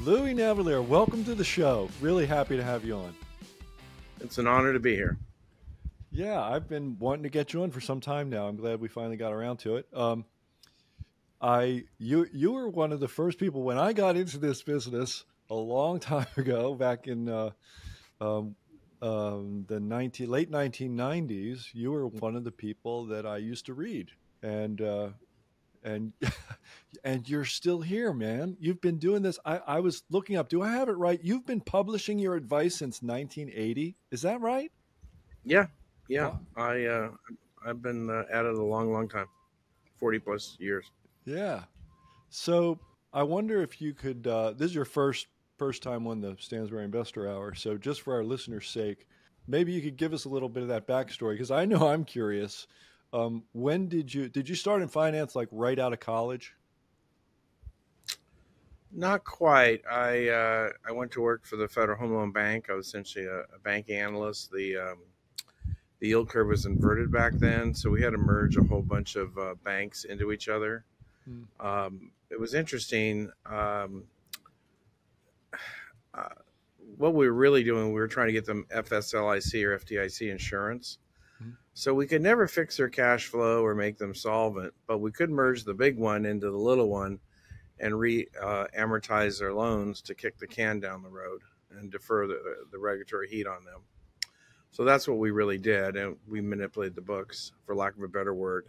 Louis Navalier, welcome to the show. Really happy to have you on. It's an honor to be here. Yeah, I've been wanting to get you on for some time now. I'm glad we finally got around to it. You were one of the first people when I got into this business a long time ago, back in um, the late 1990s. You were one of the people that I used to read, and and you're still here, man. You've been doing this. I was looking up. Do I have it right? You've been publishing your advice since 1980. Is that right? Yeah, yeah. Wow. I've been at it a long, long time, 40 plus years. Yeah. So I wonder if you could. This is your first time on the Stansberry Investor Hour. So just for our listeners' sake, maybe you could give us a little bit of that backstory because I know I'm curious. When did you start in finance like right out of college? Not quite. I went to work for the Federal Home Loan Bank. I was essentially a bank analyst. The yield curve was inverted back then, so we had to merge a whole bunch of banks into each other. Hmm. It was interesting. Uh, what we were really doing, we were trying to get them FSLIC or FDIC insurance. Hmm. So we could never fix their cash flow or make them solvent, but we could merge the big one into the little one and amortize their loans to kick the can down the road and defer the regulatory heat on them. So that's what we really did, and we manipulated the books, for lack of a better word.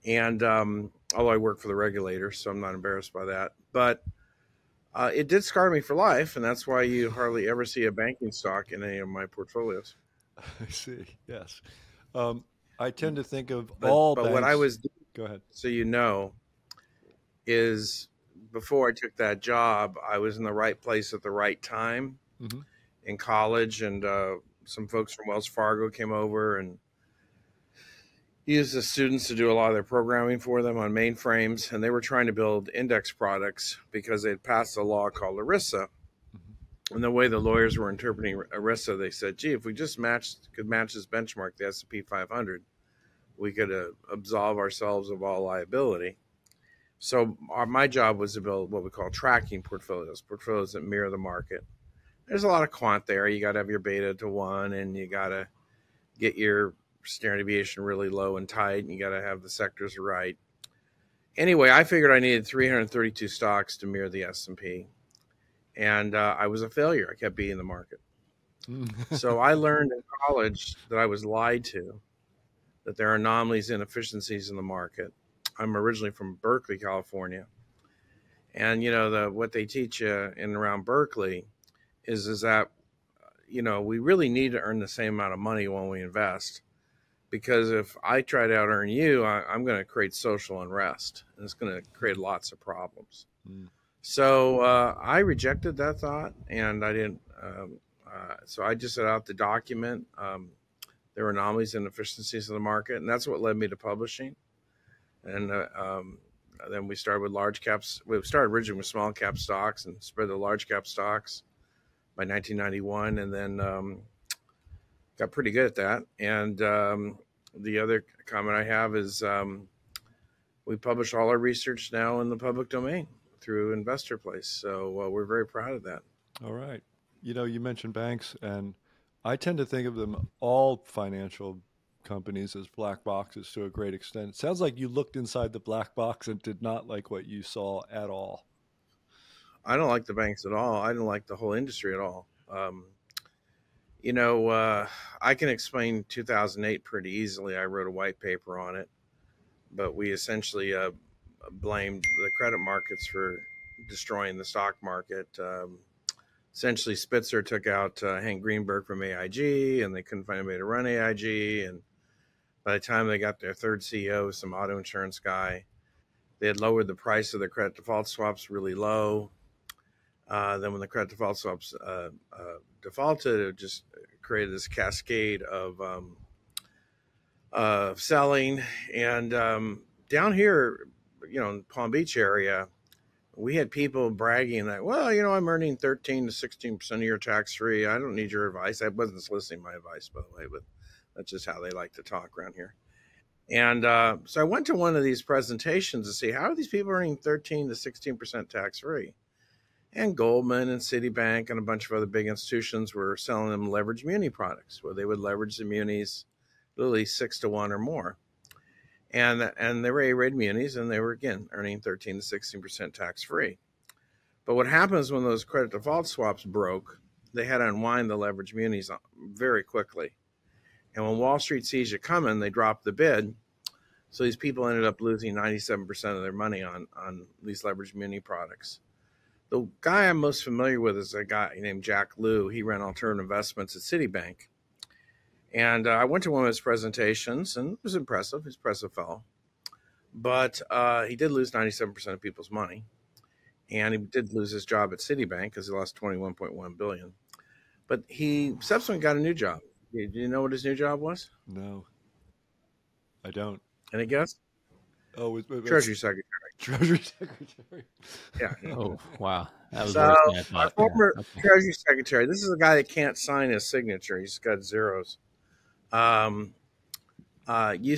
And although I work for the regulator, so I'm not embarrassed by that. But it did scar me for life, and that's why you hardly ever see a banking stock in any of my portfolios. I see. Yes. I tend to think of But all but what I banks. was doing, Go ahead. so you know, is before I took that job, I was in the right place at the right time Hmm. in college, and some folks from Wells Fargo came over and used the students to do a lot of their programming for them on mainframes, and they were trying to build index products because they had passed a law called ERISA. Hmm. And the way the lawyers were interpreting ERISA, they said, "Gee, if we just could match this benchmark, the S&P 500, we could absolve ourselves of all liability." So my job was to build what we call tracking portfolios that mirror the market. There's a lot of quant there. You got to have your beta to 1, and you got to get your standard deviation really low and tight, and you got to have the sectors right. Anyway, I figured I needed 332 stocks to mirror the S&P, and I was a failure. I kept beating the market. So I learned in college that I was lied to, that there are anomalies and efficiencies in the market. I'm originally from Berkeley, California, and what they teach you in around Berkeley is that we really need to earn the same amount of money when we invest, because if I try to out earn you, I'm going to create social unrest, and it's going to create lots of problems. Mm. So I rejected that thought, and I didn't. So I just set out to document there were anomalies and efficiencies in the market, and that's what led me to publishing. And then we started with large caps. We started originally with small cap stocks and spread the large cap stocks by 1991, and then got pretty good at that. And the other comment I have is we publish all our research now in the public domain through Investor Place. So we're very proud of that. All right. You mentioned banks, and I tend to think of them all financial companies as black boxes to a great extent. It sounds like you looked inside the black box and did not like what you saw at all. I don't like the banks at all. I don't like the whole industry at all. I can explain 2008 pretty easily. I wrote a white paper on it, but we essentially blamed the credit markets for destroying the stock market. Essentially, Spitzer took out Hank Greenberg from AIG, and they couldn't find anybody to run AIG. And by the time they got their third CEO, some auto insurance guy, they had lowered the price of the credit default swaps really low. Then when the credit default swaps defaulted, it just created this cascade of selling. And down here, in Palm Beach area, we had people bragging that, well, I'm earning 13 to 16% a year tax-free. I don't need your advice. I wasn't soliciting my advice, by the way, but that's just how they like to talk around here. And so I went to one of these presentations to see how are these people earning 13 to 16% tax-free. And Goldman and Citibank and a bunch of other big institutions were selling them leveraged muni products, where they would leverage the munis literally 6-to-1 or more. And they were A-rated munis, and they were, again, earning 13 to 16% tax-free. But what happens when those credit default swaps broke, they had to unwind the leveraged munis very quickly. And when Wall Street sees you coming, they drop the bid. So these people ended up losing 97% of their money on these leveraged muni products. The guy I'm most familiar with is a guy named Jack Lew. He ran alternative investments at Citibank. And I went to one of his presentations, and it was impressive. He's an impressive fellow. But he did lose 97% of people's money. And he did lose his job at Citibank because he lost $21.1 billion. But he subsequently got a new job. Do you know what his new job was? No, I don't. Any guess? Oh, Treasury Secretary. Treasury Secretary. Yeah. Oh, wow. That was So worse than I thought. our former Yeah. Okay. Treasury Secretary, this is a guy that can't sign his signature. He's got zeros. Used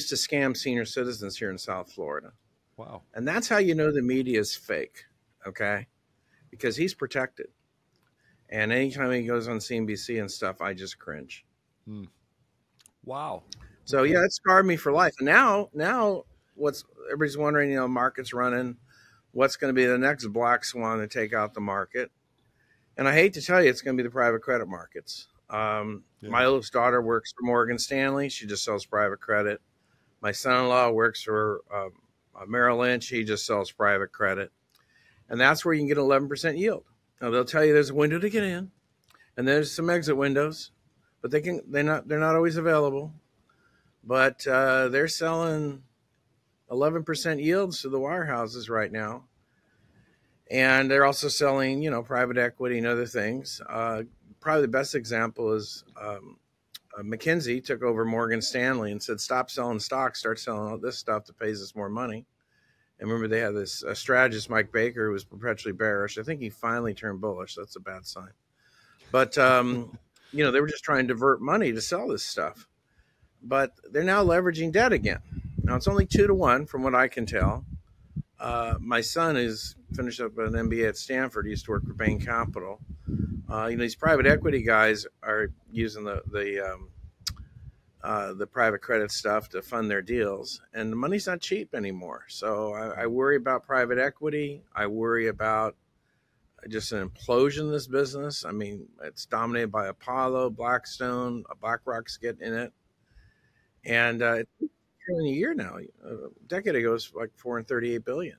to scam senior citizens here in South Florida. Wow. And that's how you know the media is fake, okay? Because he's protected. And anytime he goes on CNBC and stuff, I just cringe. Wow. So, yeah, it scarred me for life. And now what's everybody's wondering, market's running. What's going to be the next black swan to take out the market? And I hate to tell you, it's going to be the private credit markets. My oldest daughter works for Morgan Stanley. She just sells private credit. My son-in-law works for Merrill Lynch. He just sells private credit. And that's where you can get 11% yield. Now, they'll tell you there's a window to get in, and there's some exit windows, but they're not always available. But they're selling 11% yields to the wirehouses right now. And they're also selling, private equity and other things. Probably the best example is McKinsey took over Morgan Stanley and said, stop selling stocks, start selling all this stuff that pays us more money. And remember, they had this strategist, Mike Baker, who was perpetually bearish. I think he finally turned bullish. That's a bad sign. But, they were just trying to divert money to sell this stuff. But they're now leveraging debt again. Now, it's only 2-to-1 from what I can tell. My son is finished up an MBA at Stanford. He used to work for Bain Capital. These private equity guys are using the private credit stuff to fund their deals, and the money's not cheap anymore. So I worry about private equity. I worry about just an implosion in this business. I mean, it's dominated by Apollo, Blackstone, BlackRock's getting in it, and it's in a year now. A decade ago, it was like $438 billion.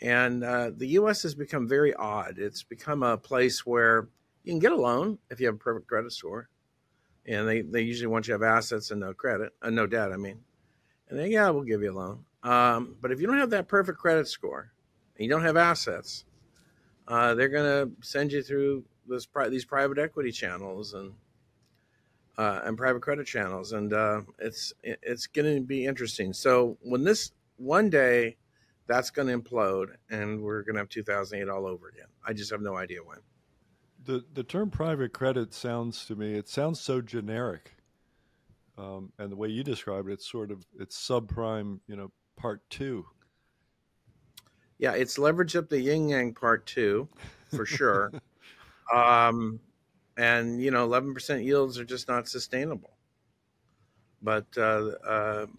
And the U.S. has become very odd. It's become a place where you can get a loan if you have a perfect credit score. And they usually want you to have assets and no credit, no debt, I mean. And then, we'll give you a loan. But if you don't have that perfect credit score and you don't have assets, they're going to send you through these private equity channels and private credit channels. And it's going to be interesting. So when one day that's going to implode and we're going to have 2008 all over again. I just have no idea when. The term private credit sounds to me, it sounds so generic. And the way you describe it, it's subprime, part 2. Yeah, it's leverage up the yin yang part 2 for sure. And 11% yields are just not sustainable. But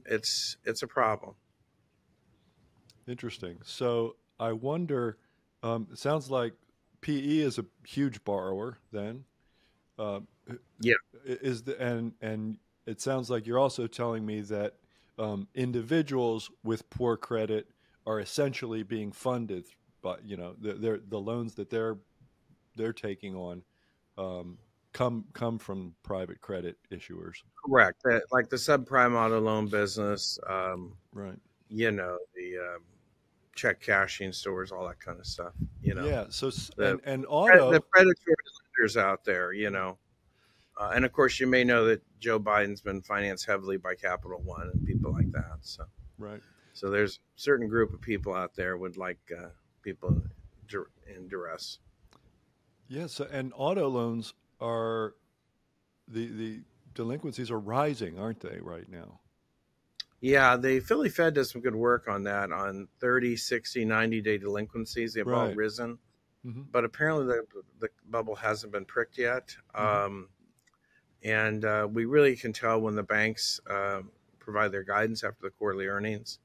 it's a problem. Interesting. So I wonder, it sounds like PE is a huge borrower then. Yeah. And it sounds like you're also telling me that individuals with poor credit are essentially being funded by, the loans that they're taking on come from private credit issuers. Correct. Like the subprime auto loan business. Right. The check cashing stores, all that kind of stuff. Yeah. So and auto, the predatory lenders out there. And of course, you may know that Joe Biden's been financed heavily by Capital One and people like that. So right. So there's a certain group of people out there would like people in duress. Yes, and auto loans are the delinquencies are rising, aren't they, right now? Yeah, the Philly Fed does some good work on that, on 30, 60, 90-day delinquencies. They've all risen. but apparently the bubble hasn't been pricked yet. And we really can tell when the banks provide their guidance after the quarterly earnings.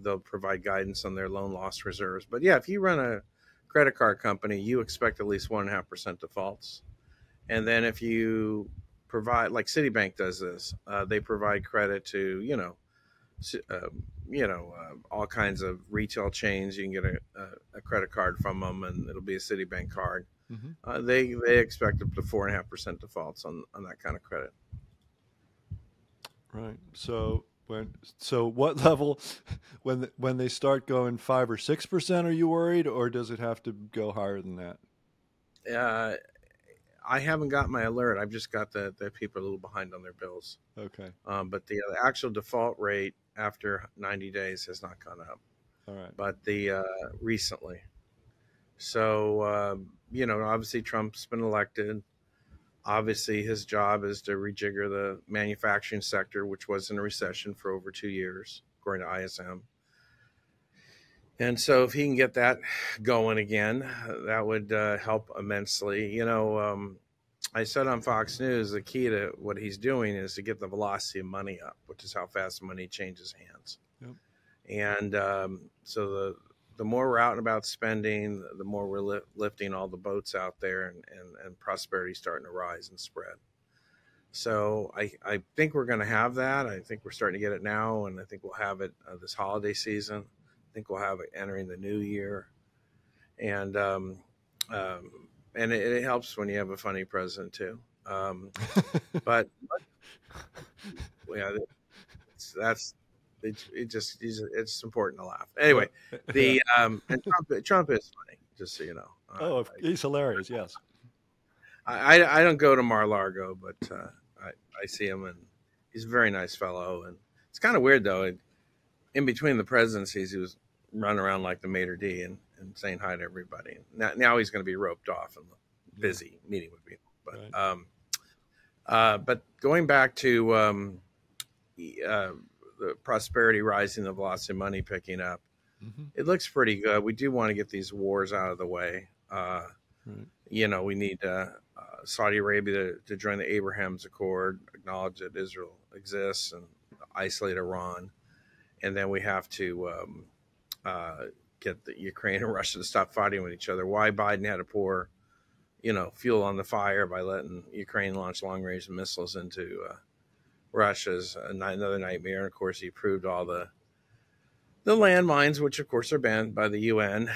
They'll provide guidance on their loan loss reserves. But yeah, if you run a credit card company, you expect at least 1.5% defaults. And then if you provide, like Citibank does this, they provide credit to, all kinds of retail chains. You can get a credit card from them, and it'll be a Citibank card. They expect up to 4.5% defaults on that kind of credit. Right. So what level, when they start going 5 or 6%, are you worried, or does it have to go higher than that? I haven't got my alert. I've just got that people are a little behind on their bills. Okay. But the actual default rate after 90 days has not gone up. All right. But the recently. So, obviously Trump's been elected. Obviously his job is to rejigger the manufacturing sector, which was in a recession for over 2 years, according to ISM. And so if he can get that going again, that would help immensely. I said on Fox News, the key to what he's doing is to get the velocity of money up, which is how fast money changes hands. Yep. And so the more we're out and about spending, the more we're lifting all the boats out there, and prosperity starting to rise and spread. So I think we're going to have that. I think we're starting to get it now, and I think we'll have it this holiday season. I think we'll have it entering the new year. And it helps when you have a funny president too. But yeah, it's important to laugh. Anyway, and Trump is funny, just so you know. He's hilarious. Yes. I don't go to Mar-a-Lago, but I see him, and he's a very nice fellow. And it's kind of weird though. In between the presidencies, he was running around like the maitre d' and saying hi to everybody. Now he's going to be roped off and busy meeting with people. But right. But going back to the prosperity rising, the velocity of money picking up, it looks pretty good. We do want to get these wars out of the way. Right. We need Saudi Arabia to join the Abraham's Accord, acknowledge that Israel exists, and isolate Iran. And then we have to get the Ukraine and Russia to stop fighting with each other. Why Biden had to pour, fuel on the fire by letting Ukraine launch long-range missiles into Russia's another nightmare. And of course, he approved all the landmines, which of course are banned by the UN.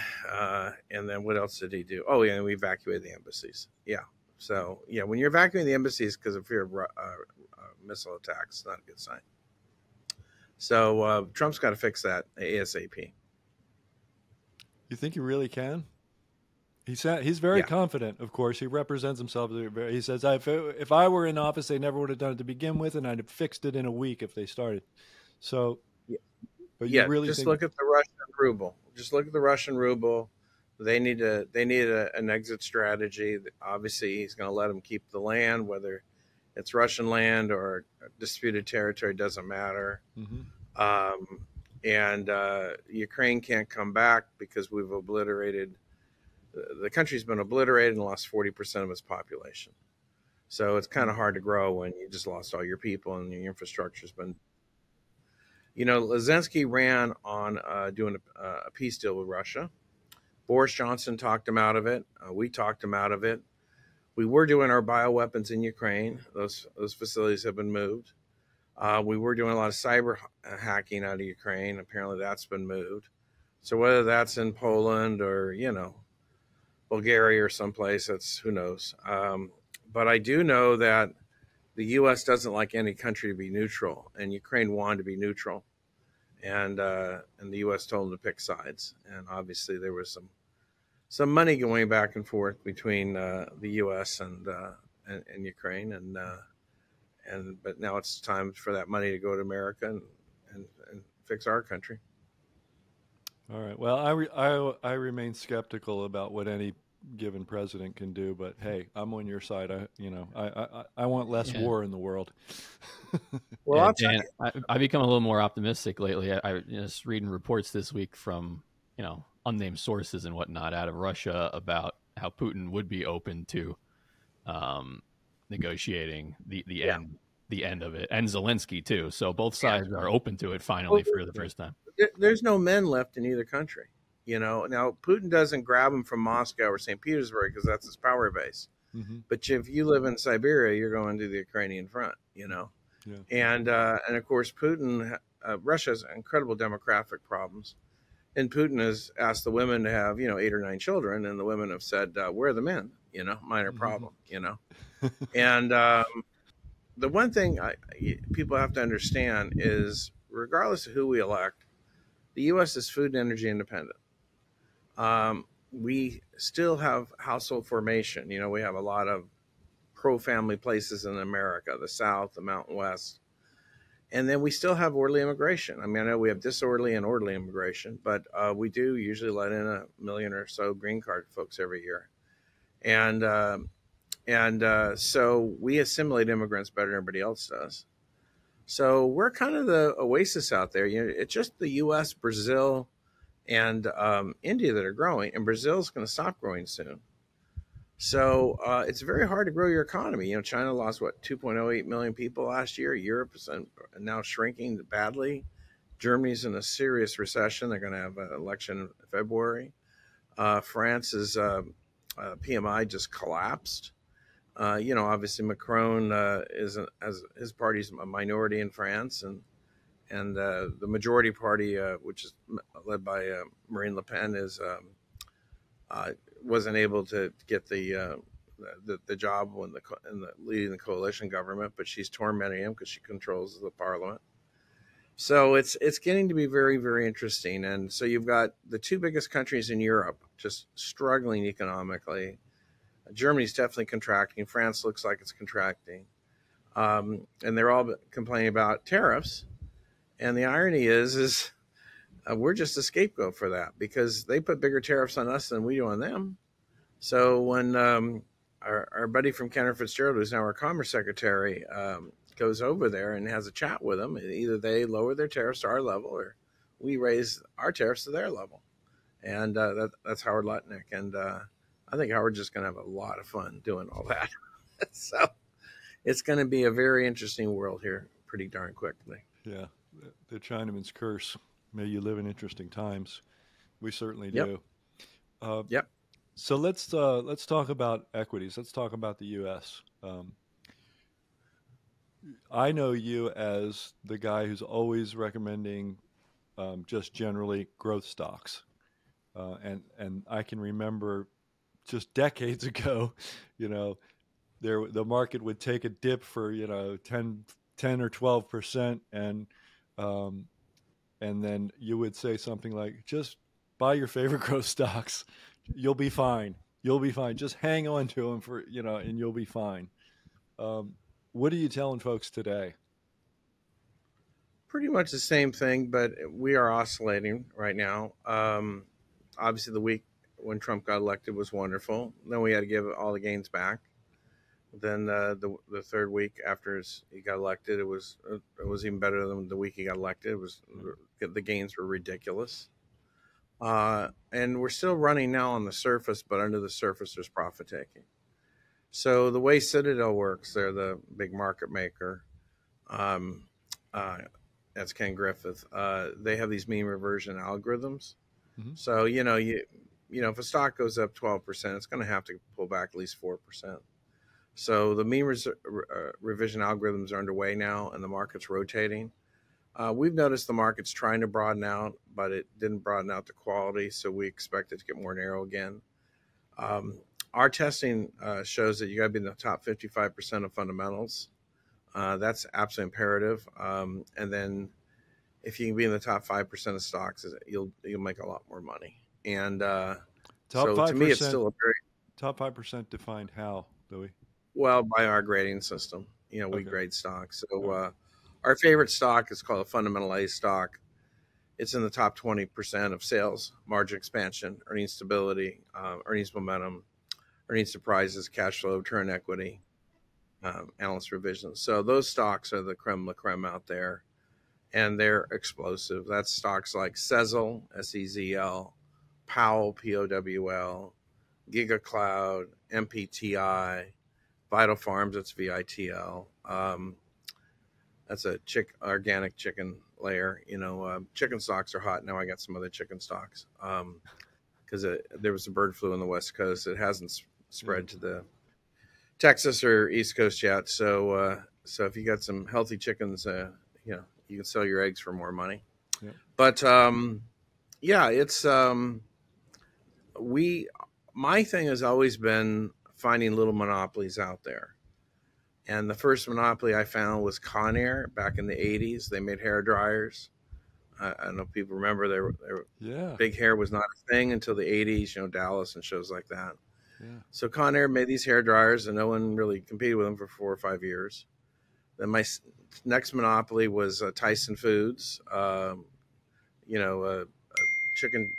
And then what else did he do? Oh, yeah, and we evacuated the embassies. Yeah. So, yeah, when you're evacuating the embassies because of fear of missile attacks, it's not a good sign. So Trump's got to fix that ASAP. You think he really can? He's very confident, of course. He represents himself. He says, if I were in office, they never would have done it to begin with, and I'd have fixed it in a week if they started. So, but you really just look at the Russian ruble. Just look at the Russian ruble. They need an exit strategy. Obviously, he's going to let them keep the land, whether it's Russian land or disputed territory, doesn't matter. And Ukraine can't come back because we've obliterated. The country's been obliterated and lost 40% of its population. So it's kind of hard to grow when you just lost all your people and your infrastructure's been. Zelensky ran on doing a peace deal with Russia. Boris Johnson talked him out of it. We talked him out of it. We were doing our bioweapons in Ukraine. Those facilities have been moved. We were doing a lot of cyber hacking out of Ukraine. Apparently that's been moved. So whether that's in Poland or, Bulgaria or someplace, that's who knows. But I do know that the U.S. doesn't like any country to be neutral, and Ukraine wanted to be neutral. And the U.S. told them to pick sides. And obviously there was some money going back and forth between the U.S. and Ukraine, but now it's time for that money to go to America and fix our country. All right. Well, I remain skeptical about what any given president can do, but hey, I'm on your side. I want less war in the world. Well, Dan, I've become a little more optimistic lately. I was reading reports this week from unnamed sources and whatnot out of Russia about how Putin would be open to negotiating the end of it, and Zelensky too. So both sides are open to it finally for the first time. There's no men left in either country. Now Putin doesn't grab them from Moscow or St. Petersburg because that's his power base. Mm-hmm. But if you live in Siberia, you're going to the Ukrainian front. Yeah. And of course, Putin, Russia has incredible demographic problems. And Putin has asked the women to have, 8 or 9 children. And the women have said, where are the men? Minor problem, And the one thing people have to understand is, regardless of who we elect, the U.S. is food and energy independent. We still have household formation. We have a lot of pro-family places in America, the South, the Mountain West. And then we still have orderly immigration. I know we have disorderly and orderly immigration, but we do usually let in 1 million or so green card folks every year. And so we assimilate immigrants better than everybody else does. So we're kind of the oasis out there. It's just the U.S., Brazil, and India that are growing, and Brazil's going to stop growing soon. So it's very hard to grow your economy. China lost 2.08 million people last year. Europe is now shrinking badly. Germany's in a serious recession. They're going to have an election in February. France's PMI just collapsed. Obviously Macron as his party's a minority in France, and the majority party, which is led by Marine Le Pen, wasn't able to get the job in the leading the coalition government, but she's tormenting him because she controls the parliament. So it's getting to be very, very interesting. And so you've got the 2 biggest countries in Europe just struggling economically. Germany's definitely contracting. France looks like it's contracting. And they're all complaining about tariffs. And the irony is we're just a scapegoat for that, because they put bigger tariffs on us than we do on them. So when our buddy from Cantor Fitzgerald, who's now our Commerce Secretary, goes over there and has a chat with them, either they lower their tariffs to our level or we raise our tariffs to their level. And that's Howard Lutnick. And I think Howard's just going to have a lot of fun doing all that. So it's going to be a very interesting world here pretty darn quickly. Yeah, the Chinaman's curse. May you live in interesting times. We certainly do. Yep. So let's talk about equities. Let's talk about the U.S. I know you as the guy who's always recommending just generally growth stocks, and I can remember just decades ago, the market would take a dip for 10 or 12%, and then you would say something like, just buy your favorite growth stocks. You'll be fine. You'll be fine. Just hang on to them and you'll be fine. What are you telling folks today? Pretty much the same thing, but we are oscillating right now. Obviously, the week when Trump got elected was wonderful. Then we had to give all the gains back. Then the third week after he got elected, it was even better than the week he got elected. The gains were ridiculous. And we're still running now on the surface, but under the surface there's profit taking. So the way Citadel works, they're the big market maker. That's Ken Griffith. They have these mean reversion algorithms. Mm-hmm. So if a stock goes up 12%, it's going to have to pull back at least 4%. So the mean revision algorithms are underway now, and the market's rotating. We've noticed the market's trying to broaden out, but it didn't broaden out to quality, so we expect it to get more narrow again. Our testing shows that you got to be in the top 55% of fundamentals. That's absolutely imperative. And then if you can be in the top 5% of stocks, you'll make a lot more money. And so 5%, to me, it's still a very top 5% defined how, Louis? Well, by our grading system. We grade stocks. So our favorite stock is called a fundamental A stock. It's in the top 20% of sales, margin expansion, earnings stability, earnings momentum, earnings surprises, cash flow, return equity, analyst revisions. So those stocks are the creme de la creme out there, and they're explosive. That's stocks like Sezzle, SEZL, Powell, POWL, GigaCloud, MPTI, Vital Farms, that's VITL. That's a organic chicken layer. Chicken stocks are hot now. I got some other chicken stocks because there was a bird flu on the West Coast. It hasn't spread to the Texas or East Coast yet. So if you got some healthy chickens, you can sell your eggs for more money. Yeah. But it's my thing has always been finding little monopolies out there. And the first monopoly I found was Conair back in the 80s. They made hair dryers. I don't know if people remember big hair was not a thing until the 80s, Dallas and shows like that. Yeah. So Conair made these hair dryers and no one really competed with them for 4 or 5 years. Then my next monopoly was Tyson Foods, chicken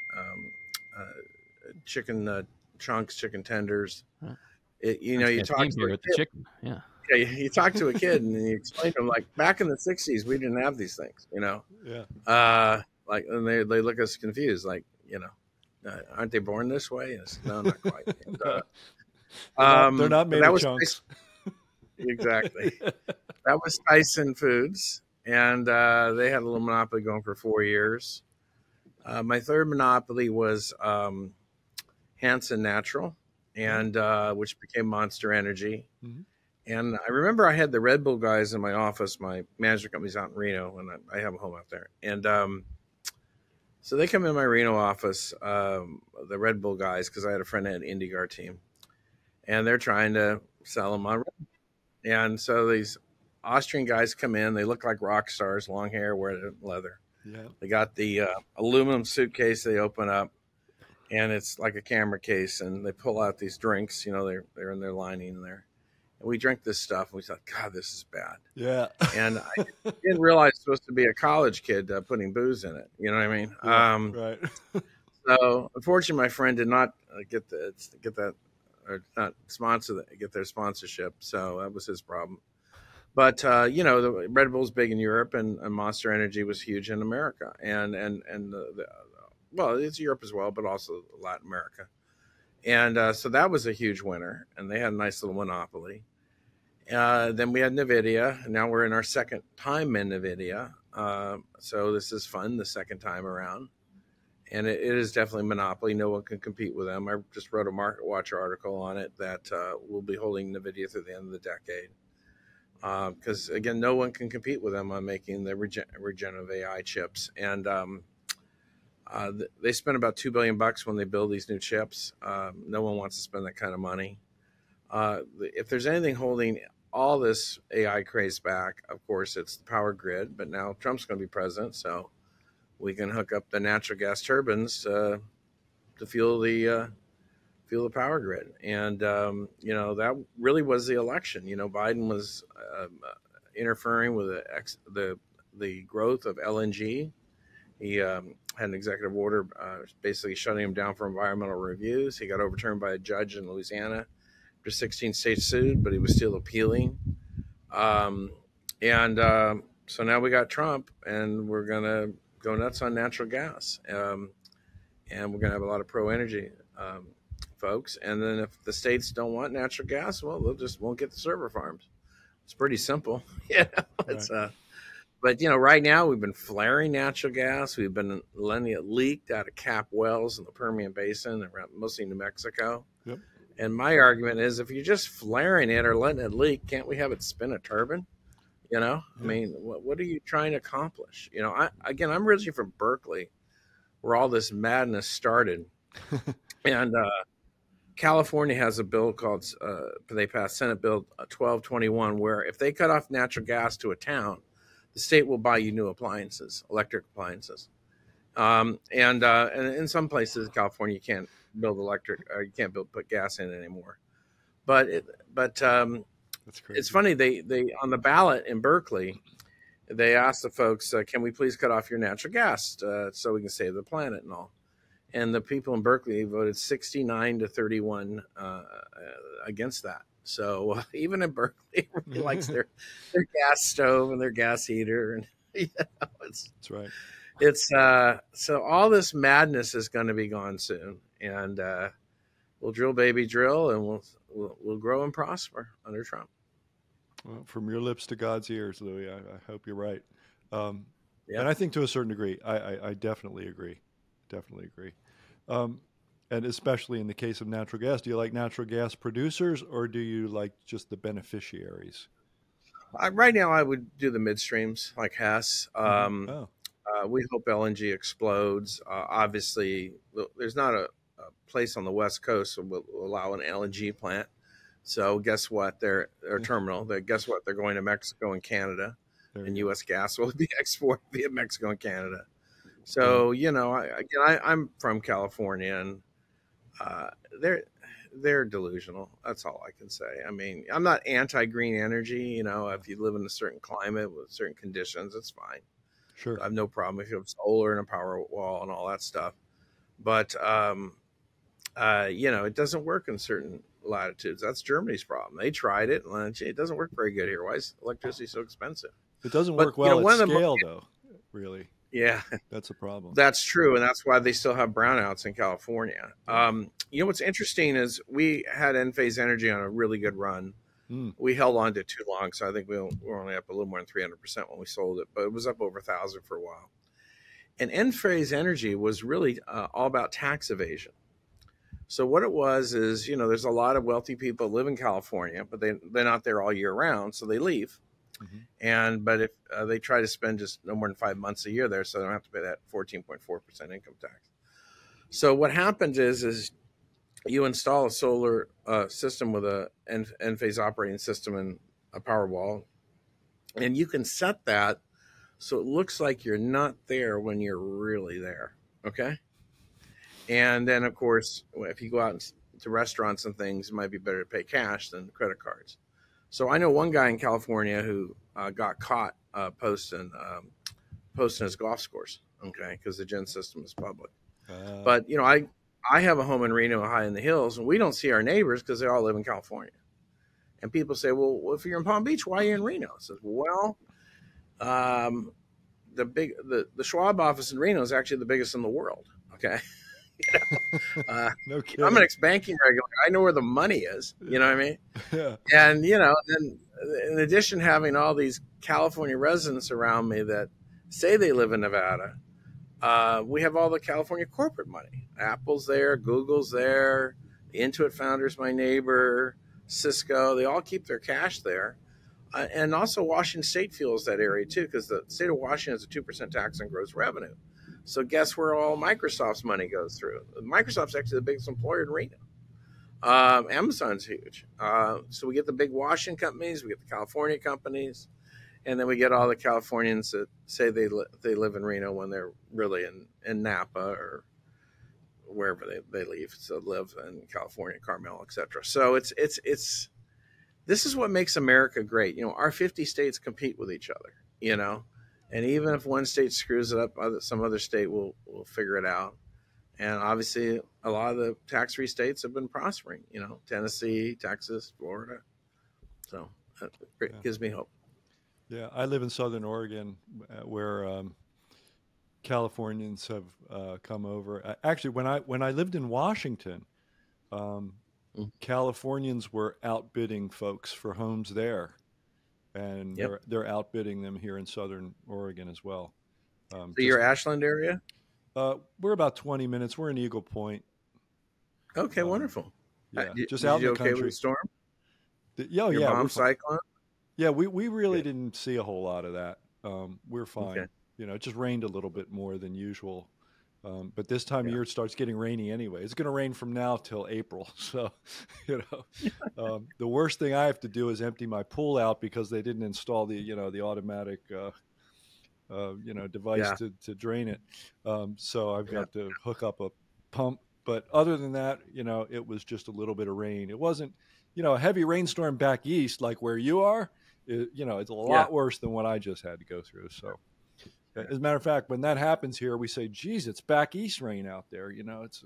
chunks, chicken tenders. Huh. You talk to a kid. Chicken. Yeah. Yeah, you talk to a kid and you explain to them, like, back in the 60s, we didn't have these things, Yeah. And they look us confused, like, aren't they born this way? No, not quite. And, they're not made of chunks. Exactly. That was Tyson Foods, and they had a little monopoly going for 4 years. My third monopoly was Hanson Natural, and which became Monster Energy. Mm-hmm. And I remember I had the Red Bull guys in my office. My management company's out in Reno, and I have a home out there. And so they come in my Reno office, the Red Bull guys, because I had a friend that had an IndyCar team. And they're trying to sell them on Red Bull. And so these Austrian guys come in. They look like rock stars, long hair, wear leather. Yeah. They got the aluminum suitcase they open up, and it's like a camera case. And they pull out these drinks. They're in their lining there. We drank this stuff, and we thought, God, this is bad. Yeah. And I didn't realize it's supposed to be a college kid putting booze in it. You know what I mean? Yeah, right. So, unfortunately, my friend did not get that, or not get their sponsorship. So that was his problem. But the Red Bull's big in Europe, and Monster Energy was huge in America, and well, it's Europe as well, but also Latin America. And so that was a huge winner, and they had a nice little monopoly. Then we had Nvidia, and now we're in our second time in Nvidia. So this is fun the second time around. And it is definitely monopoly. No one can compete with them. I just wrote a Market Watch article on it that we'll be holding Nvidia through the end of the decade. Because, again, no one can compete with them on making the regenerative AI chips. And they spend about $2 billion when they build these new chips. No one wants to spend that kind of money. If there's anything holding all this AI craze back, of course, it's the power grid. But now Trump's going to be president, so we can hook up the natural gas turbines to fuel the power grid. And that really was the election. Biden was interfering with the growth of LNG. He had an executive order basically shutting him down for environmental reviews. He got overturned by a judge in Louisiana. After 16 states sued, but he was still appealing. So now we got Trump, and we're going to go nuts on natural gas. And we're going to have a lot of pro-energy folks. And then if the states don't want natural gas, well, won't get the server farms. It's pretty simple. It's But, right now we've been flaring natural gas. We've been letting it leak out of cap wells in the Permian Basin, around mostly New Mexico. Yep. And my argument is, if you're just flaring it or letting it leak, can't we have it spin a turbine? I mean, what are you trying to accomplish? I'm originally from Berkeley, where all this madness started. And California has a bill called, they passed Senate Bill 1221, where if they cut off natural gas to a town, the state will buy you new appliances, electric appliances. And in some places in California, you can't build electric, or you can't put gas in anymore. But that's crazy. It's funny. They on the ballot in Berkeley, they asked the folks, "Can we please cut off your natural gas so we can save the planet and all?" And the people in Berkeley voted 69-31 against that. So even in Berkeley, everybody likes their gas stove and their gas heater, and That's right. It's so all this madness is going to be gone soon, and we'll drill, baby, drill, and we'll grow and prosper under Trump. Well, from your lips to God's ears, Louis. I hope you're right. Yeah. And I think to a certain degree, I definitely agree. Definitely agree. And especially in the case of natural gas, do you like natural gas producers or do you like just the beneficiaries? Right now, I would do the midstreams like Hess. We hope LNG explodes. Obviously, there's not a place on the West Coast that will allow an LNG plant. So guess what? Their terminal. Guess what? They're going to Mexico and Canada, and U.S. gas will be exported via Mexico and Canada. So I'm from California, and they're delusional. That's all I can say. I mean, I'm not anti-green energy. If you live in a certain climate with certain conditions, it's fine. Sure. I have no problem if you have solar and a power wall and all that stuff. But it doesn't work in certain latitudes. That's Germany's problem. They tried it, and it doesn't work very good here. Why is electricity so expensive? It doesn't work well at scale, though. Really. Yeah, that's a problem. That's true, and that's why they still have brownouts in California. What's interesting is we had Enphase Energy on a really good run. We held on to it too long, so I think we were only up a little more than 300% when we sold it, but it was up over 1,000 for a while. And Enphase Energy was really all about tax evasion. So what it was is, there's a lot of wealthy people live in California, but they're not there all year round, so they leave. Mm-hmm. But if they try to spend just no more than 5 months a year there, so they don't have to pay that 14.4% income tax. So what happens is you install a solar system with a Enphase operating system and a Powerwall, and you can set that so it looks like you're not there when you're really there. Okay. And then, of course, if you go out to restaurants and things, it might be better to pay cash than credit cards. So I know one guy in California who got caught posting his golf scores, okay, because the gen system is public. But, I have a home in Reno, high in the hills, and we don't see our neighbors because they all live in California. And people say, well, if you're in Palm Beach, why are you in Reno? I says, well, the Schwab office in Reno is actually the biggest in the world, okay? No kidding. I'm an ex-banking regulator. I know where the money is. You know what I mean? Yeah. And, then in addition, having all these California residents around me that say they live in Nevada, we have all the California corporate money. Apple's there, Google's there, the Intuit founder's my neighbor, Cisco. They all keep their cash there. And also Washington State fuels that area too, because the state of Washington has a 2% tax on gross revenue. So guess where all Microsoft's money goes through? Microsoft's actually the biggest employer in Reno. Amazon's huge. So we get the big Washington companies, we get the California companies, and then we get all the Californians that say they live in Reno when they're really in Napa or wherever they live in California, Carmel, etc. So it's this is what makes America great. Our 50 states compete with each other, and even if one state screws it up, some other state will figure it out. And obviously, a lot of the tax-free states have been prospering, Tennessee, Texas, Florida. So that gives me hope. Yeah, I live in Southern Oregon where Californians have come over. Actually, when I lived in Washington, Californians were outbidding folks for homes there. And they're outbidding them here in Southern Oregon as well. So you're Ashland area? We're about 20 minutes. We're in Eagle Point. Okay, wonderful. Yeah, just out in the country. Okay with the storm? Bomb cyclone? Yeah, we really didn't see a whole lot of that. We're fine. Okay. It just rained a little bit more than usual. But this time of year it starts getting rainy anyway. It's going to rain from now till April. So, the worst thing I have to do is empty my pool out because they didn't install the automatic, device to drain it. So I've got to hook up a pump. But other than that, it was just a little bit of rain. It wasn't, a heavy rainstorm back east like where you are. It's a lot worse than what I just had to go through. So. As a matter of fact, when that happens here, we say, geez, it's back east rain out there. It's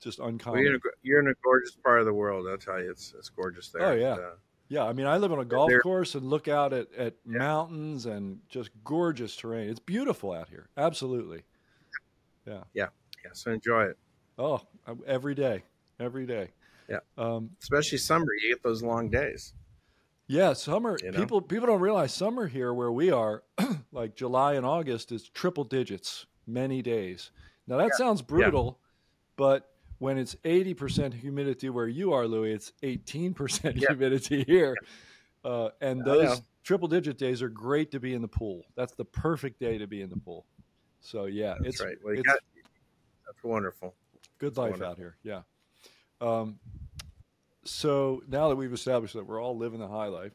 just uncommon. Well, you're in a gorgeous part of the world. I'll tell you, it's gorgeous there. Oh, yeah. Yeah, I mean, I live on a golf They're- course and look out at mountains and just gorgeous terrain. It's beautiful out here. Absolutely. Yeah. Yeah. So enjoy it. Oh, every day. Every day. Yeah. Um, Especially summer, you get those long days. yeah, summer. You know? People don't realize summer here where we are, like July and August, is triple digits, many days. Now that sounds brutal, but when it's 80% humidity where you are, Louis, it's 18% humidity here. And those triple digit days are great to be in the pool. That's the perfect day to be in the pool. So yeah, That's right. Well, it's that's wonderful. good life out here. Yeah. So now that we've established that we're all living the high life,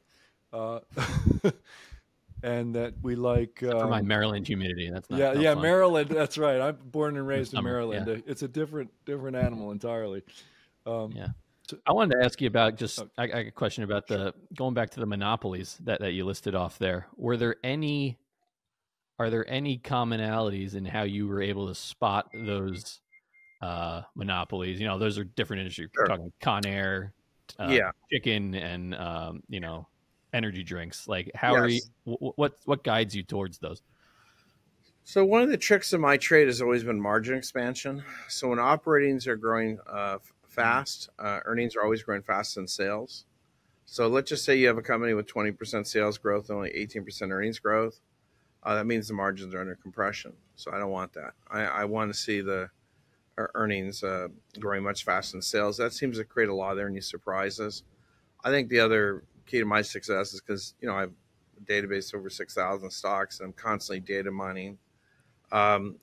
and that we like for my Maryland humidity. That's not fun. Maryland. That's right. I'm born and raised in Summer, Maryland. yeah. It's a different animal entirely. Yeah. I wanted to ask you about I got a question about going back to the monopolies that you listed off there. Are there any commonalities in how you were able to spot those monopolies? Those are different industries. Sure. We're talking Conair, chicken, and energy drinks. Like how are you? What guides you towards those? So one of the tricks of my trade has always been margin expansion. So when operatings are growing fast, earnings are always growing faster than sales. So let's just say you have a company with 20% sales growth, only 18% earnings growth. That means the margins are under compression. So I don't want that. I want to see the earnings growing much faster than sales. That seems to create a lot of any surprises. I think the other key to my success is because, I have a database of over 6,000 stocks, and I'm constantly data mining.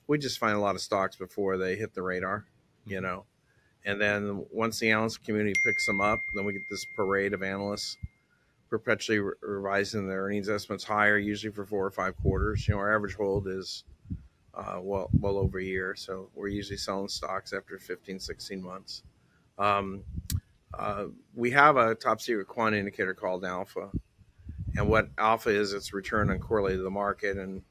We just find a lot of stocks before they hit the radar, and then once the analyst community picks them up, then we get this parade of analysts perpetually revising their earnings estimates higher, usually for 4 or 5 quarters. Our average hold is well over a year, so we're usually selling stocks after 15, 16 months. We have a top secret quant indicator called alpha, and what alpha is, it's return uncorrelated to the market. And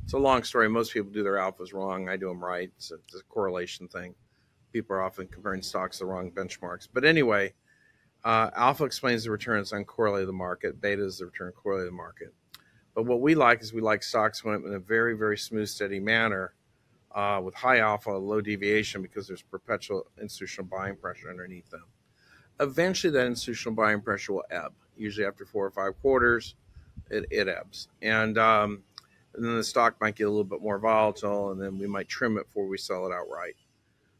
it's a long story. Most people do their alphas wrong. I do them right. It's a correlation thing. People are often comparing stocks to the wrong benchmarks. But anyway, alpha explains the return is uncorrelated to the market. Beta is the return correlated to the market. But what we like is stocks went up in a very, very smooth, steady manner with high alpha, low deviation, because there's perpetual institutional buying pressure underneath them. Eventually, that institutional buying pressure will ebb. Usually after 4 or 5 quarters, it ebbs. And then the stock might get a little bit more volatile, and then we might trim it before we sell it outright.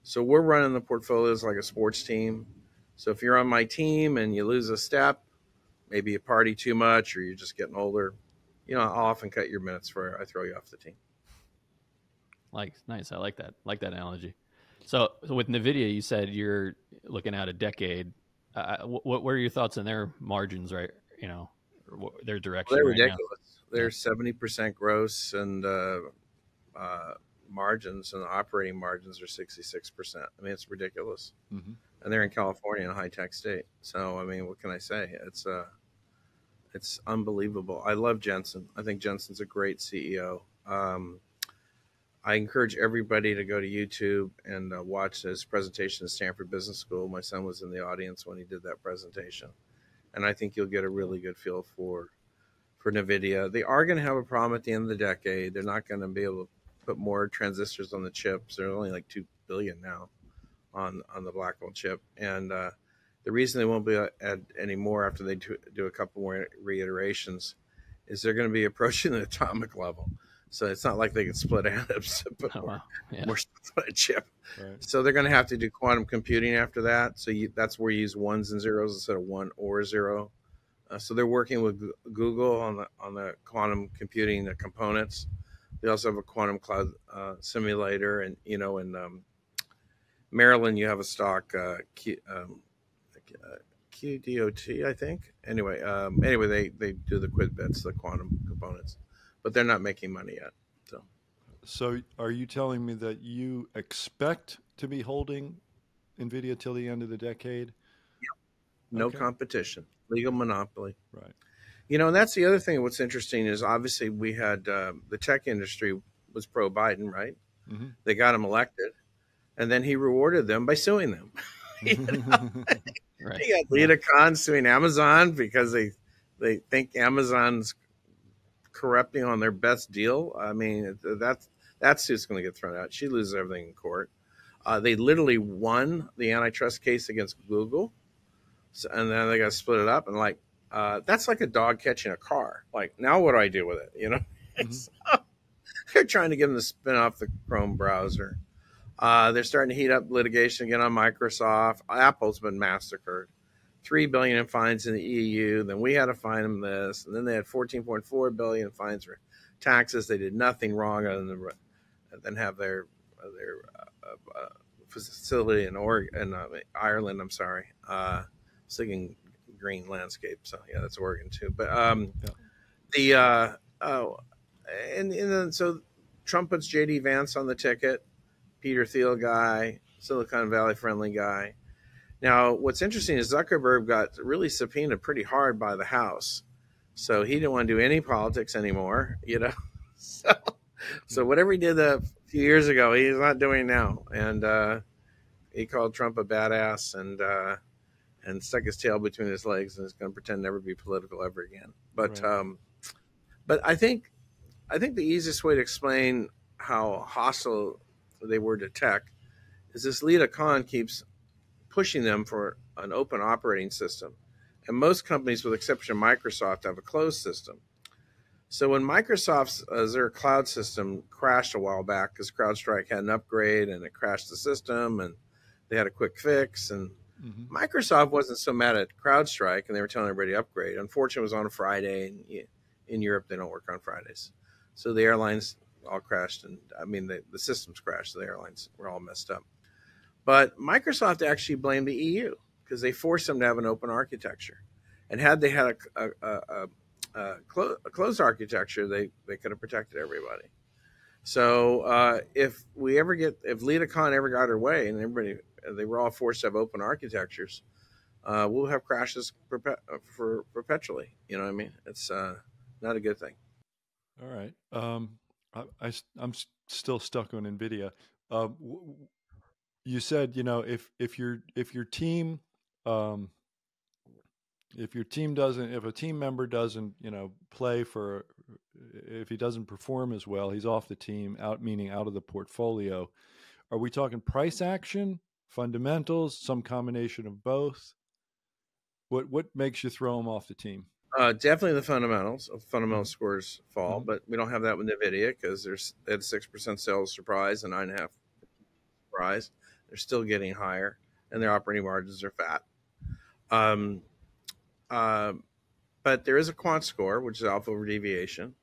So we're running the portfolios like a sports team. So if you're on my team and you lose a step, maybe you party too much or you're just getting older, I'll often cut your minutes before I throw you off the team. Nice. I like that. Like that analogy. So with Nvidia, you said you're looking at a decade. What are your thoughts on their margins, right? Their direction. They're right ridiculous. Now? They're 70% gross, and margins and operating margins are 66%. I mean, it's ridiculous. Mm-hmm. And they're in California, in a high-tech state. So, I mean, what can I say? It's unbelievable. I love Jensen. I think Jensen's a great CEO. I encourage everybody to go to YouTube and watch his presentation at Stanford Business School. My son was in the audience when he did that presentation. And I think you'll get a really good feel for Nvidia. They are going to have a problem at the end of the decade. They're not going to be able to put more transistors on the chips. They're only like 2 billion now on the black-swan chip. And the reason they won't be at any more after they do a couple more reiterations is they're going to be approaching the atomic level. So it's not like they can split atoms to put more stuff on a chip. Right. So they're going to have to do quantum computing after that. So that's where you use ones and zeros instead of 1 or 0. So they're working with Google on the quantum computing components. They also have a quantum cloud simulator, and in Maryland you have a stock QDOT, I think. Anyway, they do the quid bits, the quantum components, but they're not making money yet. So are you telling me that you expect to be holding Nvidia till the end of the decade? Yeah. No competition, legal monopoly. Right. And that's the other thing. What's interesting is obviously we had the tech industry was pro Biden, right? Mm-hmm. They got him elected, and then he rewarded them by suing them. Right. You got Leadicon suing Amazon because they think Amazon's corrupting on their best deal. I mean, that suit's going to get thrown out. She loses everything in court. They literally won the antitrust case against Google, and then they got to split it up. And like, that's like a dog catching a car. Like, now what do I do with it? You know, they're trying to get them to spin off the Chrome browser. They're starting to heat up litigation again on Microsoft. Apple's been massacred. $3 billion in fines in the EU. Then we had to fine them this, and then they had $14.4 billion in fines for taxes. They did nothing wrong other than have their facility in Ireland. I'm sorry, thinking green landscape. So yeah, that's Oregon too. But and then so Trump puts JD Vance on the ticket, Peter Thiel guy, Silicon Valley friendly guy. Now, what's interesting is Zuckerberg got really subpoenaed pretty hard by the House. So he didn't want to do any politics anymore, you know. So whatever he did a few years ago, he's not doing now. And he called Trump a badass and stuck his tail between his legs and is going to pretend never to be political ever again. But right. But I think the easiest way to explain how hostile they were to tech is this Lida Khan keeps pushing them for an open operating system. And most companies, with the exception of Microsoft, have a closed system. So when Microsoft's Azure cloud system crashed a while back because CrowdStrike had an upgrade and it crashed the system and they had a quick fix. And Microsoft wasn't so mad at CrowdStrike and they were telling everybody to upgrade. Unfortunately, it was on a Friday, and in Europe, they don't work on Fridays. So the airlines all crashed, and I mean, the systems crashed. So the airlines were all messed up. But Microsoft actually blamed the EU because they forced them to have an open architecture. And had they had a closed architecture, they could have protected everybody. So if Leadicon ever got her way and they were all forced to have open architectures, we'll have crashes for perpetually. You know what I mean? It's not a good thing. All right. I'm still stuck on Nvidia. You said, you know, if your team if a team member doesn't, you know, if he doesn't perform as well, he's off the team, meaning out of the portfolio. Are we talking price action, fundamentals, some combination of both? What makes you throw him off the team? Definitely the fundamentals. Fundamental scores fall, but we don't have that with Nvidia because they had 6% sales surprise and 9.5% surprise. They're still getting higher, and their operating margins are fat. But there is a quant score, which is alpha over deviation.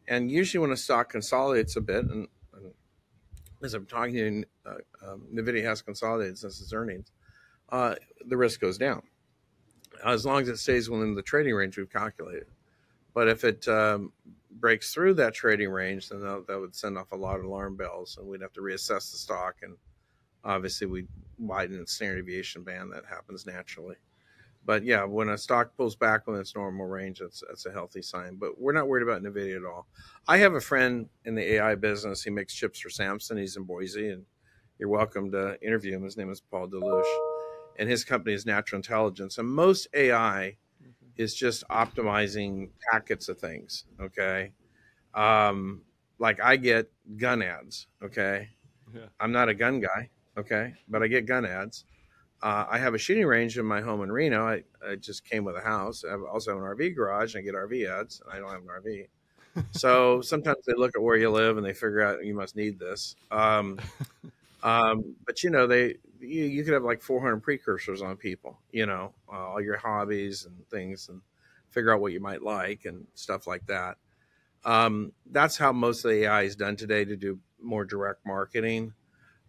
And usually when a stock consolidates a bit, and as I'm talking to you, Nvidia has consolidated since its earnings, the risk goes down. As long as it stays within the trading range we've calculated. But if it breaks through that trading range, then that would send off a lot of alarm bells, and we'd have to reassess the stock. And obviously, we'd widen the standard deviation band. That happens naturally. But yeah, when a stock pulls back within its normal range, that's a healthy sign. But we're not worried about Nvidia at all. I have a friend in the AI business. He makes chips for Samsung. He's in Boise, and you're welcome to interview him. His name is Paul Deluche, and his company is Natural Intelligence. And most AI is just optimizing packets of things. Okay, like I get gun ads. Okay, I'm not a gun guy. Okay, but I get gun ads. I have a shooting range in my home in Reno. I just came with a house. I also have an RV garage, and I get RV ads. And I don't have an RV. So sometimes they look at where you live and they figure out you must need this. But you know, you could have like 400 precursors on people, you know, all your hobbies and things, and figure out what you might like and stuff like that. That's how most of the AI is done today, to do more direct marketing.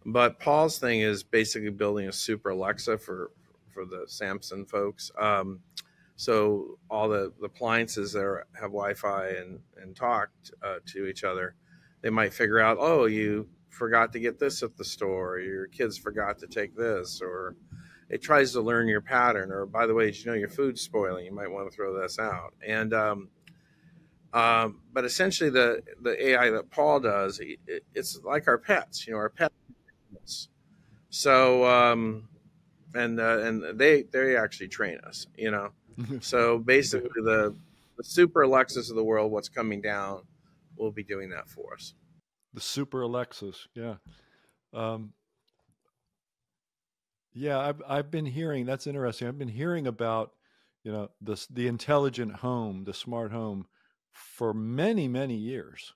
But Paul's thing is basically building a super Alexa for the Samsung folks. So all the appliances that have Wi-Fi and talk to each other, they might figure out, oh, you forgot to get this at the store, or your kids forgot to take this, or it tries to learn your pattern. Or, by the way, did you know your food's spoiling? You might want to throw this out. And but essentially the AI that Paul does, it's like our pets. You know, our pets. So and they actually train us, you know. So basically, the super Alexas of the world, what's coming down, will be doing that for us. The super Alexas, yeah. Um, yeah, I've been hearing, that's interesting. I've been hearing about, you know, the intelligent home, the smart home, for many, many years.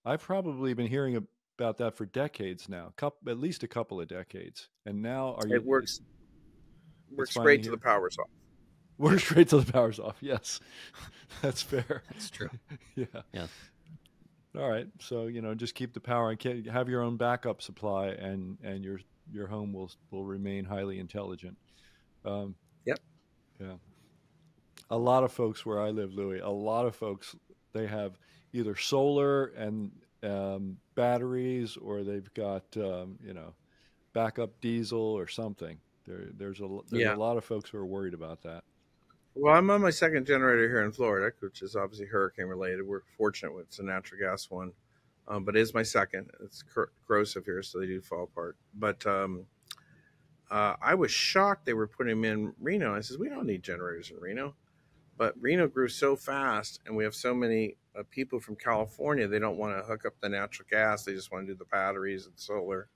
I've probably been hearing about that for decades now, at least a couple of decades. And now It works it's finally straight to the here. power's off. Works straight till the power's off. Yes, that's fair. That's true. Yeah. Yeah. All right. So, you know, just keep the power and have your own backup supply, and your home will remain highly intelligent. Um, Yep. yeah. A lot of folks where I live, Louis, a lot of folks, they have either solar and batteries, or they've got you know, backup diesel or something. There's a Yeah. lot of folks who are worried about that. Well, I'm on my second generator here in Florida, which is obviously hurricane related. We're fortunate it's a natural gas one, but it is my second. It's corrosive here, so they do fall apart. But I was shocked they were putting them in Reno. I says, we don't need generators in Reno. But Reno grew so fast, and we have so many people from California, they don't want to hook up the natural gas. They just want to do the batteries and solar.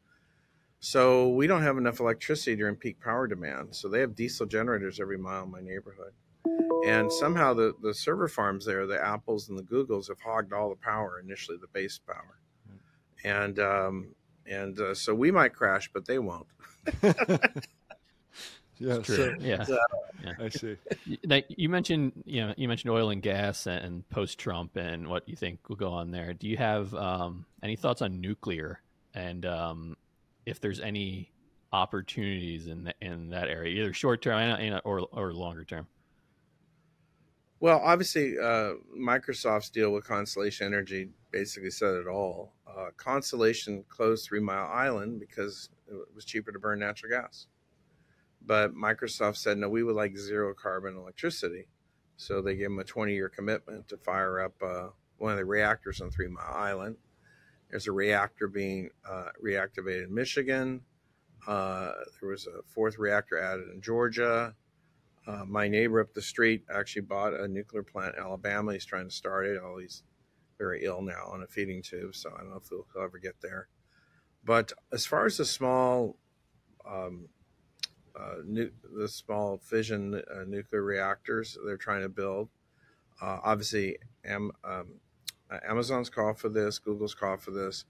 So we don't have enough electricity during peak power demand. So they have diesel generators every mile in my neighborhood. And somehow the server farms there, the Apples and the Googles, have hogged all the power, initially the base power. And so we might crash, but they won't. Yeah, true. Yeah. I see. You mentioned oil and gas and post-Trump and what you think will go on there. Do you have any thoughts on nuclear, and if there's any opportunities in that area, either short term or longer term? Well, obviously, Microsoft's deal with Constellation Energy basically said it all. Constellation closed 3 Mile Island because it was cheaper to burn natural gas. But Microsoft said, no, we would like zero carbon electricity. So they gave them a 20-year commitment to fire up one of the reactors on 3 Mile Island. There's a reactor being reactivated in Michigan. There was a 4th reactor added in Georgia. My neighbor up the street actually bought a nuclear plant in Alabama. He's trying to start it. Oh, he's very ill now on a feeding tube, so I don't know if he'll ever get there. But as far as the small fission nuclear reactors they're trying to build, obviously Amazon's called for this, Google's called for this.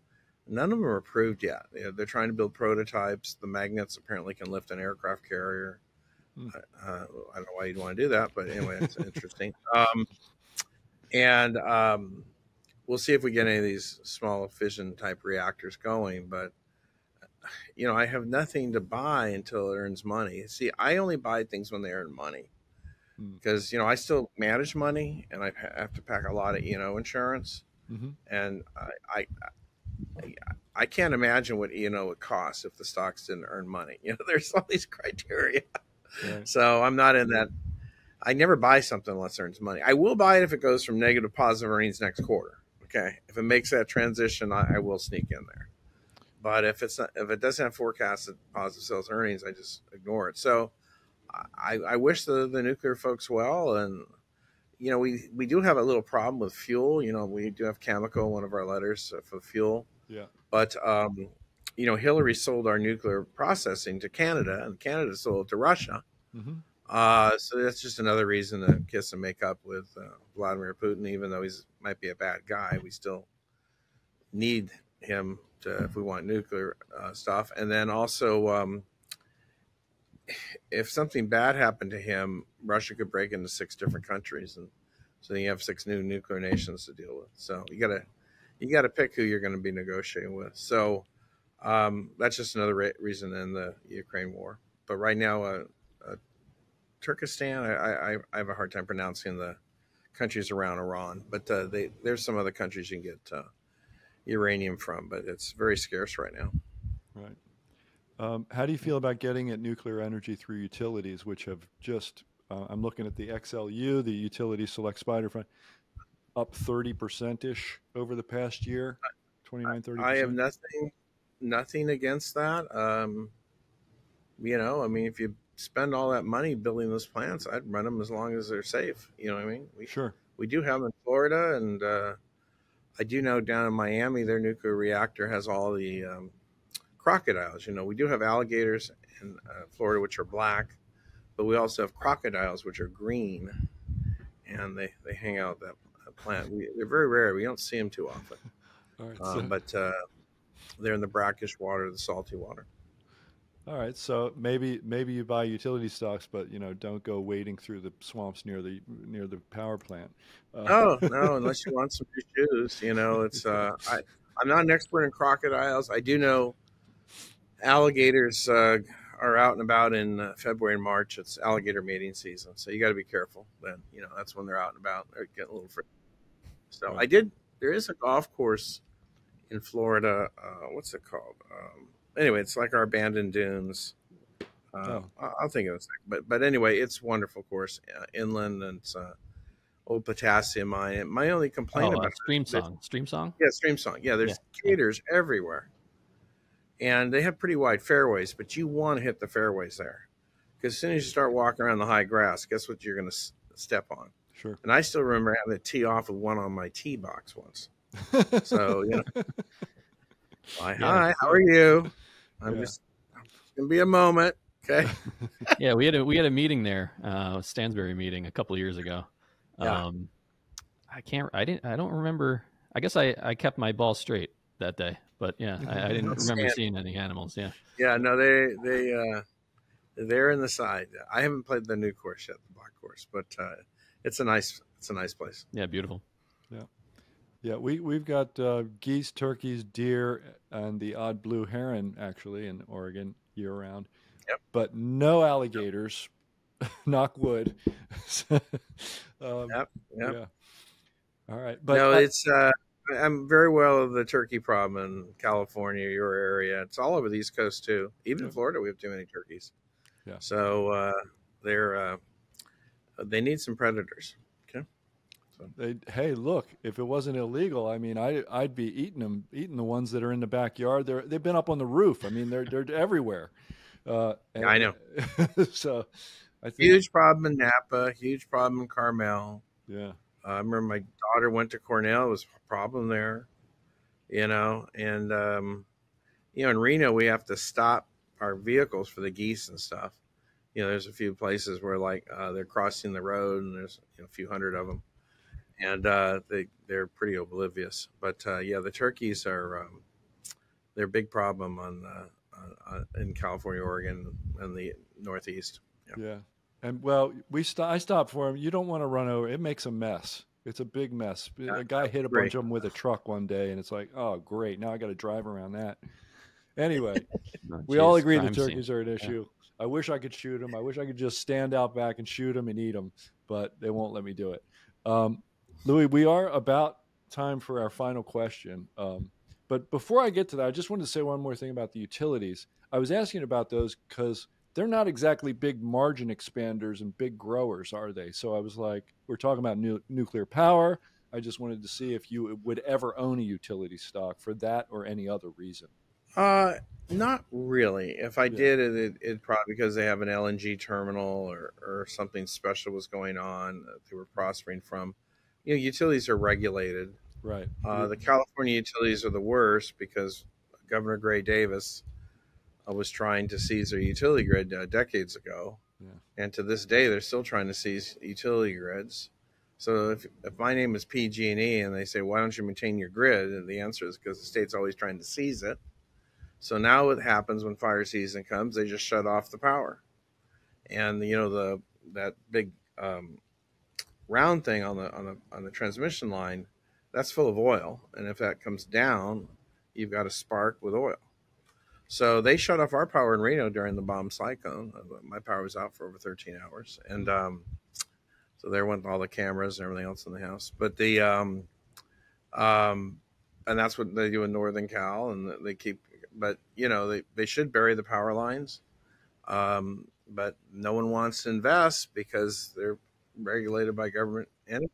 None of them are approved yet. They're trying to build prototypes. The magnets apparently can lift an aircraft carrier. I don't know why you'd want to do that, but anyway, it's interesting. We'll see if we get any of these small fission type reactors going. But you know, I have nothing to buy until it earns money. See, I only buy things when they earn money, because you know I still manage money, and I have to pack a lot of insurance, and I can't imagine what would cost if the stocks didn't earn money. You know, there's all these criteria. Right. So I'm not in that. I never buy something unless it earns money. I will buy it if it goes from negative to positive earnings next quarter. Okay, if it makes that transition, I will sneak in there. But if it doesn't have forecasted positive sales earnings, I just ignore it. So I wish the nuclear folks well, and you know we do have a little problem with fuel. You know, we do have Cameco in one of our letters for fuel. Yeah. But you know, Hillary sold our nuclear processing to Canada, and Canada sold it to Russia. So that's just another reason to kiss and make up with Vladimir Putin. Even though he's might be a bad guy, we still need him if we want nuclear stuff. And then also, if something bad happened to him, Russia could break into 6 different countries, and so you have 6 new nuclear nations to deal with. So you gotta pick who you're going to be negotiating with. So that's just another reason in the Ukraine war. But right now, Turkestan, I have a hard time pronouncing the countries around Iran, but there's some other countries you can get uranium from, but it's very scarce right now. Right. How do you feel about getting at nuclear energy through utilities, which have just, I'm looking at the XLU, the utility select spider fund, up 30%-ish over the past year, 29-30%? I have nothing against that. you know, I mean, if you spend all that money building those plants, I'd run them as long as they're safe. You know what I mean? Sure. We do have them in Florida, and I do know down in Miami, their nuclear reactor has all the crocodiles. You know, we do have alligators in Florida, which are black, but we also have crocodiles, which are green, and they hang out at that plant. They're very rare. We don't see them too often. All right. So, But they're in the brackish water, the salty water. all right. So maybe you buy utility stocks, but don't go wading through the swamps near the power plant. No, no, unless you want some new shoes. You know, it's I'm not an expert in crocodiles. I do know alligators are out and about in February and March. It's alligator mating season, so you got to be careful. Then that's when they're out and about. They're getting a little free. So Right. There is a golf course in Florida. What's it called? Anyway, it's like our abandoned dunes. I'll think of it. But anyway, it's a wonderful course inland, and it's old potassium mine. My only complaint about Stream Song. Yeah, Stream Song. Yeah, there's gators everywhere, and they have pretty wide fairways. But you want to hit the fairways there, because as soon as you start walking around the high grass, guess what you're going to step on? Sure. And I still remember having to tee off with one on my tee box once. So hi, how are you? I'm just gonna be a moment, okay? Yeah, we had a meeting there, a Stansberry meeting a couple of years ago. Yeah. I don't remember. I guess I kept my ball straight that day, but yeah, I didn't remember seeing any animals. Yeah. Yeah, no, they're in the side. I haven't played the new course yet, the black course, but it's a nice place. Yeah, beautiful. Yeah, we've got geese, turkeys, deer, and the odd blue heron actually in Oregon year round. Yep. But no alligators. Knock wood. Yep. Yeah. All right, but no, I'm very well of the turkey problem in California, your area. It's all over the East Coast too. Even in Florida, we have too many turkeys. Yeah. So they need some predators. Hey, look! If it wasn't illegal, I mean, I'd be eating the ones that are in the backyard. They've been up on the roof. I mean, they're everywhere. I know. So, I think huge problem in Napa. Huge problem in Carmel. Yeah. I remember my daughter went to Cornell. It was a problem there, and in Reno we have to stop our vehicles for the geese and stuff. There's a few places where they're crossing the road, and there's a few hundred of them. And they're pretty oblivious, but the turkeys are they're a big problem in California, Oregon, and the Northeast. Yeah, and I stopped for them. You don't want to run over; it makes a mess. It's a big mess. A guy hit a bunch of them with a truck one day, and it's like, oh, great! Now I got to drive around that. Anyway, we all agree the turkeys are an issue. Yeah. I wish I could shoot them. I wish I could just stand out back and shoot them and eat them, but they won't let me do it. Louis, we are about time for our final question. But before I get to that, I just wanted to say one more thing about the utilities. I was asking about those because they're not exactly big margin expanders and big growers, are they? So I was like, we're talking about nuclear power. I just wanted to see if you would ever own a utility stock for that or any other reason. Not really. If I did, it'd probably because they have an LNG terminal or something special was going on that they were prospering from. Utilities are regulated. Right. The California utilities are the worst because Governor Gray Davis was trying to seize their utility grid decades ago. Yeah. And to this day, they're still trying to seize utility grids. So if my name is PG&E and they say, why don't you maintain your grid? And the answer is because the state's always trying to seize it. So now what happens when fire season comes, they just shut off the power. And, that big round thing on the transmission line, that's full of oil, and if that comes down, you've got a spark with oil. So they shut off our power in Reno during the bomb cyclone. My power was out for over 13 hours, and so there went all the cameras and everything else in the house. But and that's what they do in Northern Cal, and they keep. But they should bury the power lines, but no one wants to invest because they're regulated by government entities.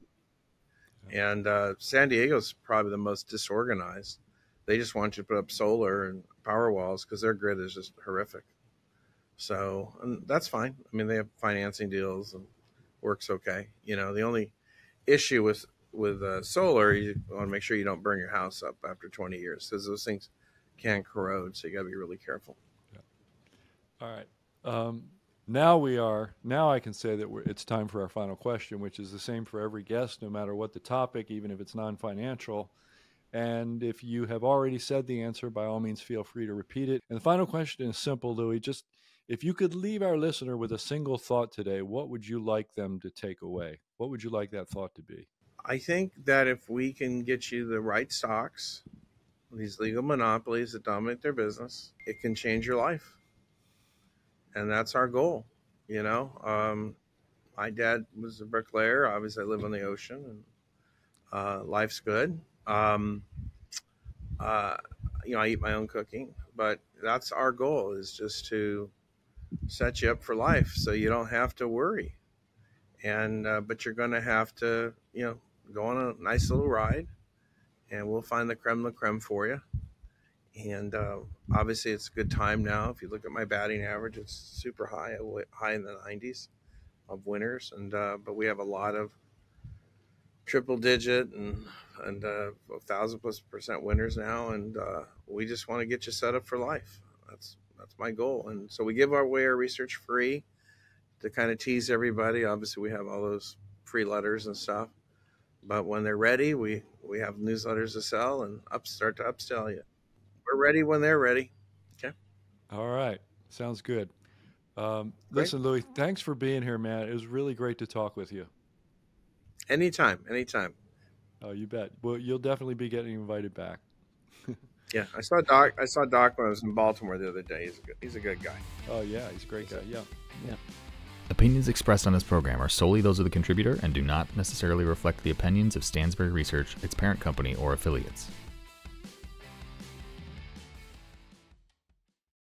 And San Diego's probably the most disorganized. They just want you to put up solar and power walls because their grid is just horrific. So, and that's fine. I mean, they have financing deals and works okay. You know, the only issue with solar, you want to make sure you don't burn your house up after 20 years because those things can corrode. So you got to be really careful. Yeah. All right. Now I can say that it's time for our final question, which is the same for every guest, no matter what the topic, even if it's non-financial. And if you have already said the answer, by all means, feel free to repeat it. And the final question is simple, Louis. Just if you could leave our listener with a single thought today, what would you like them to take away? What would you like that thought to be? I think that if we can get you the right stocks, these legal monopolies that dominate their business, it can change your life. And that's our goal. You know, my dad was a bricklayer. Obviously, I live on the ocean, and life's good. You know, I eat my own cooking, but that's our goal, is just to set you up for life so you don't have to worry. And but you're going to have to, you know, go on a nice little ride, and we'll find the creme de la creme for you. And obviously, it's a good time now. If you look at my batting average, it's super high in the 90s of winners. And but we have a lot of triple digit and 1,000+% winners now. And we just want to get you set up for life. That's my goal. And so we give away our research free to kind of tease everybody. Obviously, we have all those free letters and stuff. But when they're ready, we have newsletters to sell and start to upsell you. We're ready when they're ready. Okay. All right. Sounds good. Listen, Louis, thanks for being here, man. It was really great to talk with you. Anytime. Oh, you bet. Well, you'll definitely be getting invited back. Yeah, I saw Doc when I was in Baltimore the other day. He's a good guy. Oh yeah, he's a great guy. Yeah. Opinions expressed on this program are solely those of the contributor and do not necessarily reflect the opinions of Stansberry Research, its parent company, or affiliates.